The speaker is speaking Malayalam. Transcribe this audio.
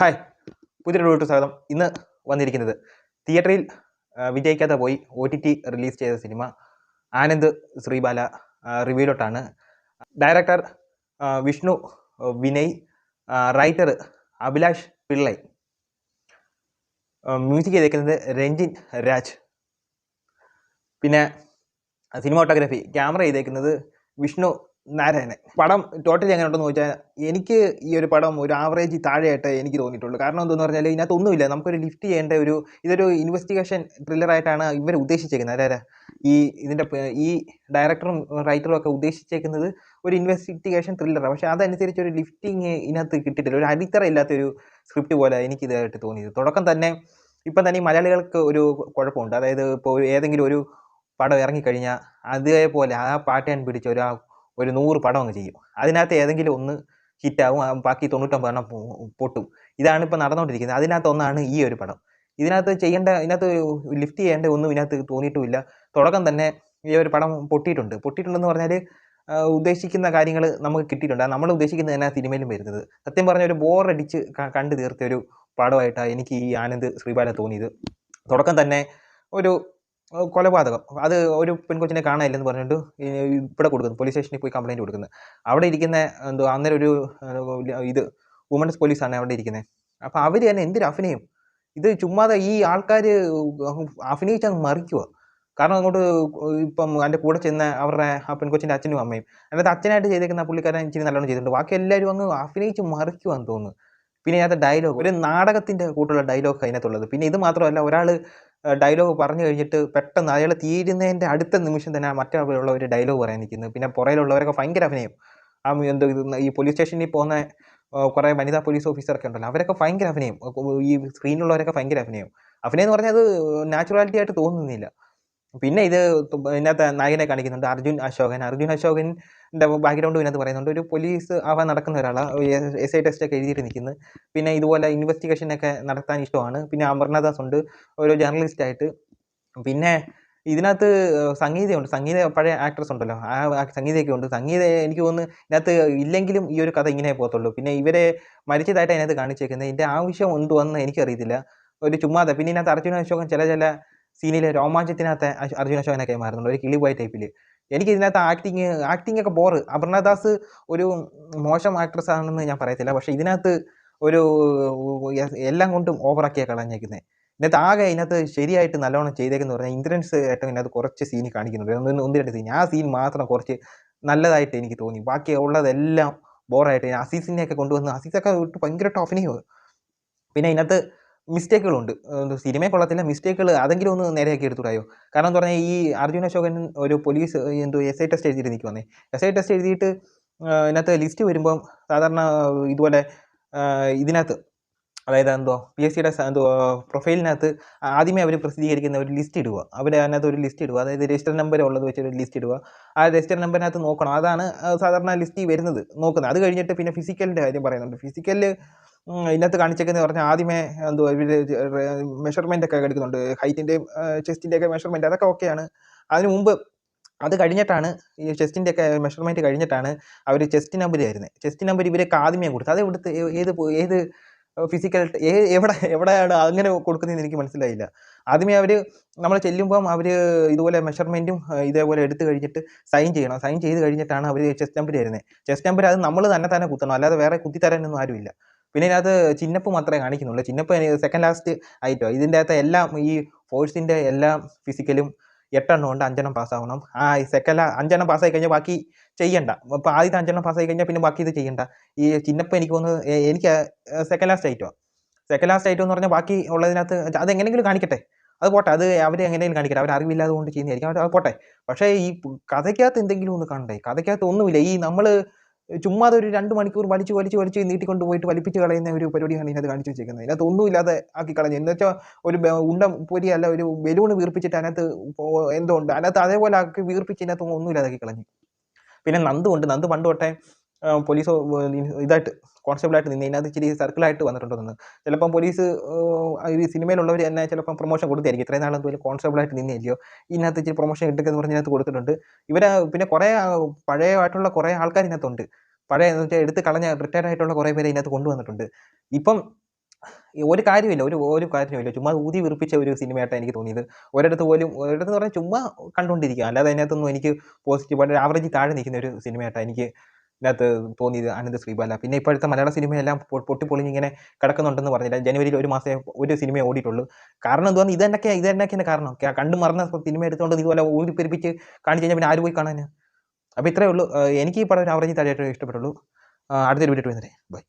ഹായ്, പുതിയൊരു വീഡിയോയിലോട്ട് സ്വാഗതം. ഇന്ന് വന്നിരിക്കുന്നത് തിയേറ്ററിൽ വിജയിക്കാതെ പോയി OTT റിലീസ് ചെയ്ത സിനിമ ആനന്ദ് ശ്രീബാല റിവ്യൂലോട്ടാണ്. Director Vishnu Vinay, writer Abhilash Pillai, music ചെയ്തേക്കുന്നത് രഞ്ജിൻ രാജ്, പിന്നെ സിനിമാറ്റോഗ്രാഫി ക്യാമറ ചെയ്തേക്കുന്നത് വിഷ്ണു നാരായണൻ. പടം ടോട്ടലി എങ്ങനെ ഉണ്ടെന്ന് ചോദിച്ചാൽ എനിക്ക് ഈ ഒരു പടം ഒരു ആവറേജ് താഴെയായിട്ട് എനിക്ക് തോന്നിയിട്ടുള്ളൂ. കാരണം എന്തെന്ന് പറഞ്ഞാൽ ഇതിനകത്ത് ഒന്നുമില്ല, നമുക്കൊരു ലിഫ്റ്റ് ചെയ്യേണ്ട ഇതൊരു ഇൻവെസ്റ്റിഗേഷൻ ത്രില്ലറായിട്ടാണ് ഇവർ ഉദ്ദേശിച്ചേക്കുന്നത്. അതായത് ഈ ഡയറക്ടറും റൈറ്ററും ഒക്കെ ഉദ്ദേശിച്ചേക്കുന്നത് ഒരു ഇൻവെസ്റ്റിഗേഷൻ ത്രില്ലറാണ്. പക്ഷേ അതനുസരിച്ച് ഒരു ലിഫ്റ്റിങ് ഇതിനകത്ത് കിട്ടിയിട്ടില്ല. ഒരു അടിത്തറ ഇല്ലാത്തൊരു സ്ക്രിപ്റ്റ് പോലെ എനിക്കിതായിട്ട് തോന്നിയത്. തുടക്കം തന്നെ ഇപ്പം തന്നെ ഈ മലയാളികൾക്ക് ഒരു കുഴപ്പമുണ്ട്. അതായത് ഇപ്പോൾ ഏതെങ്കിലും ഒരു പടം ഇറങ്ങിക്കഴിഞ്ഞാൽ അതേപോലെ ആ പാറ്റേൺ പിടിച്ച് ഒരു 100 പടം അങ്ങ് ചെയ്യും. അതിനകത്ത് ഏതെങ്കിലും ഒന്ന് ഹിറ്റാവും, ബാക്കി 99 പൊട്ടും. ഇതാണ് ഇപ്പോൾ നടന്നുകൊണ്ടിരിക്കുന്നത്. അതിനകത്ത് ഒന്നാണ് ഈ ഒരു പടം. ഇതിനകത്ത് ലിഫ്റ്റ് ചെയ്യേണ്ട ഒന്നും ഇതിനകത്ത് തോന്നിയിട്ടുമില്ല. തുടക്കം തന്നെ ഈ ഒരു പടം പൊട്ടിയിട്ടുണ്ടെന്ന് പറഞ്ഞാൽ ഉദ്ദേശിക്കുന്ന കാര്യങ്ങൾ നമുക്ക് കിട്ടിയിട്ടുണ്ട്. നമ്മൾ ഉദ്ദേശിക്കുന്നത് തന്നെ സിനിമയിലും വരുന്നത്. സത്യം പറഞ്ഞാൽ ഒരു ബോറടിച്ച് കണ്ടു തീർത്ത ഒരു പടമായിട്ടാണ് എനിക്ക് ഈ ആനന്ദ് ശ്രീബാല തോന്നിയത്. തുടക്കം തന്നെ ഒരു കൊലപാതകം, അത് ഒരു പെൺകൊച്ചിനെ കാണാനില്ലെന്ന് പറഞ്ഞിട്ട് ഇവിടെ കൊടുക്കുന്നു, പോലീസ് സ്റ്റേഷനിൽ പോയി കംപ്ലയിൻറ്റ് കൊടുക്കുന്നത്. അവിടെ ഇരിക്കുന്ന അന്നേരം ഒരു വുമൺസ് പോലീസാണ് അവിടെ ഇരിക്കുന്നത്. അപ്പോൾ അവർ തന്നെ എന്തൊരു അഭിനയം! ഇത് ചുമ്മാതെ ഈ ആൾക്കാർ അഭിനയിച്ചങ്ങ് മറിക്കുക. കാരണം അങ്ങോട്ട് ഇപ്പം എൻ്റെ കൂടെ ചെന്ന അവരുടെ ആ പെൺകൊച്ചിൻ്റെ അച്ഛനും അമ്മയും, അതിനകത്ത് അച്ഛനായിട്ട് ചെയ്തേക്കുന്ന പുള്ളിക്കാരൻ ഇച്ചിരി നല്ലോണം ചെയ്തിട്ടുണ്ട്. ബാക്കി എല്ലാവരും അങ്ങ് അഭിനയിച്ച് മറിക്കുവാന്ന് തോന്നുന്നു. പിന്നെ അതിനകത്ത് ഡയലോഗ് ഒരു നാടകത്തിൻ്റെ കൂട്ടുള്ള ഡയലോഗ് അതിനകത്തുള്ളത്. പിന്നെ ഇത് മാത്രമല്ല, ഒരാൾ ഡയലോഗ് പറഞ്ഞു കഴിഞ്ഞിട്ട് പെട്ടെന്ന് അയാൾ തീരുന്നതിൻ്റെ അടുത്ത നിമിഷം തന്നെ മറ്റുള്ളവർ ഡയലോഗ് പറയാൻ നിൽക്കുന്നത്. പിന്നെ പുറയിലുള്ളവരൊക്കെ ഭയങ്കര അഭിനയം. ഈ പോലീസ് സ്റ്റേഷനിൽ പോകുന്ന കുറേ വനിതാ പോലീസ് ഓഫീസറൊക്കെ ഉണ്ടല്ലോ, അവരൊക്കെ ഭയങ്കര അഭിനയം. ഈ സ്ക്രീനിലുള്ളവരൊക്കെ ഭയങ്കര അഭിനയം എന്ന് പറഞ്ഞാൽ അത് നാച്ചുറാലിറ്റി ആയിട്ട് തോന്നുന്നില്ല. പിന്നെ ഇതിനകത്ത് നായകനെ കാണിക്കുന്നുണ്ട് അർജുൻ അശോകൻ്റെ ബാക്ക്ഗ്രൗണ്ട് ഇതിനകത്ത് പറയുന്നുണ്ട്. ഒരു പോലീസ് ആവാൻ നടക്കുന്ന ഒരാളാണ്, SI ടെസ്റ്റൊക്കെ എഴുതിയിട്ട് നിൽക്കുന്നത്. പിന്നെ ഇതുപോലെ ഇൻവെസ്റ്റിഗേഷനൊക്കെ നടത്താൻ ഇഷ്ടമാണ്. പിന്നെ അമർനാദാസ് ഉണ്ട്, ഒരു ജേർണലിസ്റ്റായിട്ട്. പിന്നെ ഇതിനകത്ത് സംഗീത പഴയ ആക്ട്രസ് ഉണ്ടല്ലോ, ആ സംഗീതയൊക്കെ ഉണ്ട്. സംഗീത എനിക്ക് തോന്നുന്നു ഇതിനകത്ത് ഇല്ലെങ്കിലും ഈ ഒരു കഥ ഇങ്ങനെ പോകത്തുള്ളൂ. പിന്നെ ഇവരെ മരിച്ചതായിട്ട് അതിനകത്ത് കാണിച്ചേക്കുന്നത്, ഇതിൻ്റെ ആവശ്യം എന്തുവെന്ന് എനിക്കറിയത്തില്ല, ഒരു ചുമ്മാതെ. പിന്നെ ഇതിനകത്ത് അർജുൻ അശോകൻ ചില സീനിലെ രോമാഞ്ചത്തിനകത്ത് അർജുൻ അശോകനൊക്കെ മാറുന്നുണ്ട്, ഒരു കിളിബോയ് ടൈപ്പിൽ. എനിക്ക് ഇതിനകത്ത് ആക്ടിങ് ഒക്കെ ബോറ്. അപർണദാസ് ഒരു മോശം ആക്ട്രസ് ആണെന്ന് ഞാൻ പറയത്തില്ല, പക്ഷേ ഇതിനകത്ത് ഒരു എല്ലാം കൊണ്ടും ഓവറാക്കിയാണ് കളഞ്ഞേക്കുന്നത്. ഇതിനകത്ത് ശരിയായിട്ട് നല്ലോണം ചെയ്തേക്കെന്ന് പറഞ്ഞാൽ ഇന്ദ്രൻസ് ഏട്ടൻ ഇതിനകത്ത് കുറച്ച് സീൻ കാണിക്കുന്നുണ്ട്, ഒന്ന് രണ്ട് സീൻ. ആ സീൻ മാത്രം കുറച്ച് നല്ലതായിട്ട് എനിക്ക് തോന്നി. ബാക്കി ഉള്ളതെല്ലാം ബോറായിട്ട്. അസീസിനെയൊക്കെ കൊണ്ടുവന്ന് അസീസൊക്കെ ഭയങ്കരമായിട്ട് അഭിനയമാണ്. പിന്നെ ഇതിനകത്ത് മിസ്റ്റേക്കുകളുണ്ട്. സിനിമയെ കൊള്ളത്തില്ല, മിസ്റ്റേക്കുകൾ അതെങ്കിലും ഒന്ന് നേരെയാക്കി എടുത്തുകൂടായോ? കാരണം എന്ന് പറഞ്ഞാൽ ഈ അർജുൻ അശോകൻ ഒരു പോലീസ് SI ടെസ്റ്റ് എഴുതിയിട്ട് നിൽക്കുവാന്നേ. SI ടെസ്റ്റ് എഴുതിയിട്ട് ഇതിനകത്ത് ലിസ്റ്റ് വരുമ്പം സാധാരണ ഇതുപോലെ ഇതിനകത്ത്, അതായത് PSCയുടെ പ്രൊഫൈലിനകത്ത് ആദ്യമേ അവർ പ്രസിദ്ധീകരിക്കുന്ന ഒരു ലിസ്റ്റ് ഇടുക. അതിനകത്ത് ഒരു ലിസ്റ്റ് ഇടുക, അതായത് രജിസ്റ്റർ നമ്പർ ഉള്ളത് വെച്ചൊരു ലിസ്റ്റ് ഇടുക. ആ രജിസ്റ്റർ നമ്പറിനകത്ത് നോക്കണം. അതാണ് സാധാരണ ലിസ്റ്റിൽ വരുന്നത്, നോക്കുന്നത്. അത് കഴിഞ്ഞിട്ട് പിന്നെ ഫിസിക്കലിൻ്റെ കാര്യം പറയുന്നുണ്ട്. ഫിസിക്കലിൽ ഇതിനകത്ത് കാണിച്ചേക്കുന്നത് പറഞ്ഞാൽ ആദ്യമേ ഇവർ മെഷർമെൻ്റ് ഒക്കെ എടുക്കുന്നുണ്ട്, ഹൈറ്റിൻ്റെയും ചെസ്റ്റിൻ്റെയൊക്കെ മെഷർമെൻറ്റ്, അതൊക്കെ ഓക്കെയാണ്. അതിന് മുമ്പ് അത് കഴിഞ്ഞിട്ടാണ്, ഈ ചെസ്റ്റിൻ്റെയൊക്കെ മെഷർമെൻറ്റ് കഴിഞ്ഞിട്ടാണ് അവർ ചെസ്റ്റ് നമ്പർ തരുന്നത്. ചെസ്റ്റ് നമ്പർ ഇവരൊക്കെ ആദ്യമേ കൊടുത്തത്. അത് ഇവിടുത്തെ ഏത് ഫിസിക്കൽ എവിടെയാണ് അങ്ങനെ കൊടുക്കുന്നതെന്ന് എനിക്ക് മനസ്സിലായില്ല. ആദ്യമേ നമ്മൾ ചെല്ലുമ്പം അവർ ഇതുപോലെ മെഷർമെൻറ്റും ഇതേപോലെ എടുത്തു കഴിഞ്ഞിട്ട് സൈൻ ചെയ്യണം. സൈൻ ചെയ്ത് കഴിഞ്ഞിട്ടാണ് അവർ ചെസ്റ്റ് നമ്പർ തരുന്നത്. ചെസ്റ്റ് നമ്പർ അത് നമ്മൾ തന്നെ കുത്തണം, അല്ലാതെ വേറെ കുത്തിത്തരാനൊന്നും ആരുമില്ല. പിന്നെ ഇതിനകത്ത് ചിന്നപ്പ് മാത്രമേ കാണിക്കുന്നുള്ളൂ. ചിന്നപ്പ് സെക്കൻഡ് ലാസ്റ്റ് ആയിട്ടോ. ഇതിൻ്റെ അകത്ത് എല്ലാം ഈ ഫോഴ്സിൻ്റെ എല്ലാ ഫിസിക്കലും 8 ഉണ്ട്, 5 പാസ്സാവണം. ആ 5 പാസ്സായി കഴിഞ്ഞാൽ ബാക്കി ചെയ്യണ്ട. അപ്പോൾ ആദ്യത്തെ 5 പാസ്സായി കഴിഞ്ഞാൽ പിന്നെ ബാക്കി ഇത് ചെയ്യണ്ട. ഈ ചിന്നപ്പ് എനിക്ക് തോന്നുന്നത് എനിക്ക് സെക്കൻഡ് ലാസ്റ്റ് ആയിട്ടോ എന്ന് പറഞ്ഞാൽ ബാക്കി ഉള്ളതിനകത്ത് അതെങ്ങനെയെങ്കിലും കാണിക്കട്ടെ, അത് പോട്ടെ. അത് അവർ എങ്ങനെയെങ്കിലും കാണിക്കട്ടെ, അവർ അറിവില്ലാതെ കൊണ്ട് ചെയ്യുന്നതായിരിക്കും, അത് പോട്ടെ. പക്ഷേ ഈ കഥയ്ക്കകത്ത് എന്തെങ്കിലും ഒന്ന് കാണണ്ടേ? കഥയ്ക്കകത്ത് ഒന്നുമില്ല. ഈ നമ്മൾ ചുമ്മാ ഒരു 2 മണിക്കൂർ വലിച്ച് നീട്ടിക്കൊണ്ട് പോയിട്ട് വലിപ്പിച്ച് കളയുന്ന ഒരു പരിപാടിയാണ് ഇതിനകത്ത് കാണിച്ചു വെച്ചേക്കുന്നത്. ഇതിനകത്ത് ഒന്നുമില്ലാതെ ആക്കി കളഞ്ഞു. എന്ന് വെച്ചാൽ ഒരു ഉണ്ട പൊരി അല്ല, ഒരു ബലൂൺ വീർപ്പിച്ചിട്ട് അതിനകത്ത് എന്തോ ഉണ്ട്, അതിനകത്ത് അതേപോലെ ആക്കി വീർപ്പിച്ച് ഇതിനകത്ത് ഒന്നുമില്ലാതെ ആക്കി കളഞ്ഞു. പിന്നെ നന്ദു പണ്ട് തൊട്ടേ പോലീസ് ഇതായിട്ട് കോൺസ്റ്റബിളായിട്ട് നിന്ന് ഇതിനകത്ത് ഇച്ചിരി സർക്കിളായിട്ട് വന്നിട്ടുണ്ടെന്ന്. ചിലപ്പം പോലീസ് ഈ സിനിമയിലുള്ളവർ തന്നെ ചിലപ്പം പ്രൊമോഷൻ കൊടുത്തായിരിക്കും. ഇത്രയും നാളും എന്തുപോലെ കോൺസ്റ്റബിളായിട്ട് നിന്നില്ലയോ, ഇതിനകത്ത് ഇച്ചിരി പ്രൊമോഷൻ കിട്ടുമെന്ന് പറഞ്ഞ് ഇതിനകത്ത് കൊടുത്തിട്ടുണ്ട്. പിന്നെ കുറേ പഴയമായിട്ടുള്ള കുറേ ആൾക്കാർ ഇതിനകത്തുണ്ട്. പഴയ എന്ന് വെച്ചാൽ എടുത്ത് കളഞ്ഞ റിട്ടയർഡ് ആയിട്ടുള്ള കുറേ പേരെ ഇതിനകത്ത് കൊണ്ടുവന്നിട്ടുണ്ട്. ഇപ്പം ഒരു കാര്യമില്ല, ഒരു കാര്യമില്ല. ചുമ്മാ ഊതി വീർപ്പിച്ച ഒരു സിനിമയായിട്ടാണ് എനിക്ക് തോന്നിയത്. ഒരിടത്ത് പറഞ്ഞാൽ ചുമ്മാ കണ്ടുകൊണ്ടിരിക്കുക. അല്ലാതെ അതിനകത്തൊന്നും എനിക്ക് പോസിറ്റീവായിട്ട് ഒരു ആവറേജ് താഴെ നിൽക്കുന്ന ഒരു സിനിമയായിട്ടാണ് എനിക്ക് ഇതിനകത്ത് തോന്നിയത് ആനന്ദ് ശ്രീബാല. പിന്നെ ഇപ്പോഴത്തെ മലയാള സിനിമയെല്ലാം പൊട്ടിപ്പൊളിഞ്ഞിങ്ങനെ കിടക്കുന്നുണ്ടെന്ന് പറഞ്ഞില്ല. ജനുവരിയിൽ ഒരു മാസമേ ഒരു സിനിമയെ ഓടിയിട്ടുള്ളൂ. കാരണം എന്തുവാന്ന് ഇത് തന്നെയൊക്കെയാണ് കാരണം. കണ്ടു മറന്ന സിനിമ എടുത്തുകൊണ്ട് ഇതുപോലെ ഊതിപ്പെരുപ്പിച്ച് കാണിച്ച് കഴിഞ്ഞാൽ പിന്നെ ആര് പോയി കാണാൻ? അപ്പോൾ ഇത്രയേ ഉള്ളൂ. എനിക്ക് ഈ പടം ഒരു ആവറേജ് താഴെയായിട്ട് ഇഷ്ടപ്പെട്ടുള്ളൂ. അടുത്തൊരു വീഡിയോ വരുന്നവരെ ബൈ.